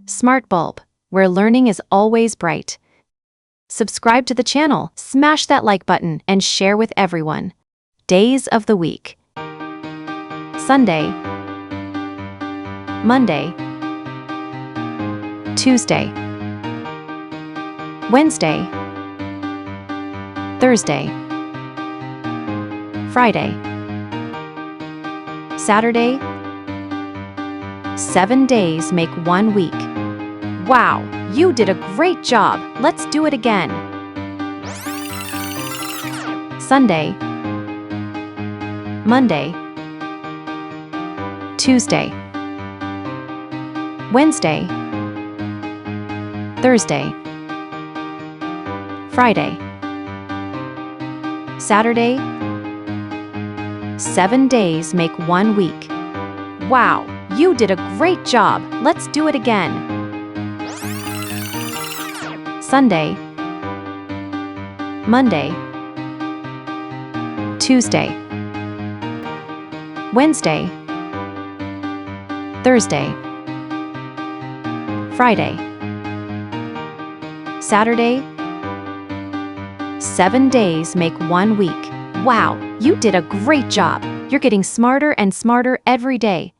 Smart Bulb, where learning is always bright. Subscribe to the channel, smash that like button, and share with everyone. Days of the week: Sunday, Monday, Tuesday, Wednesday, Thursday, Friday, Saturday. 7 days make 1 week. Wow, you did a great job. Let's do it again. Sunday, Monday, Tuesday, Wednesday, Thursday, Friday, Saturday. 7 days make 1 week. Wow, you did a great job. Let's do it again. Sunday, Monday, Tuesday, Wednesday, Thursday, Friday, Saturday. 7 days make 1 week. Wow, you did a great job. You're getting smarter and smarter every day.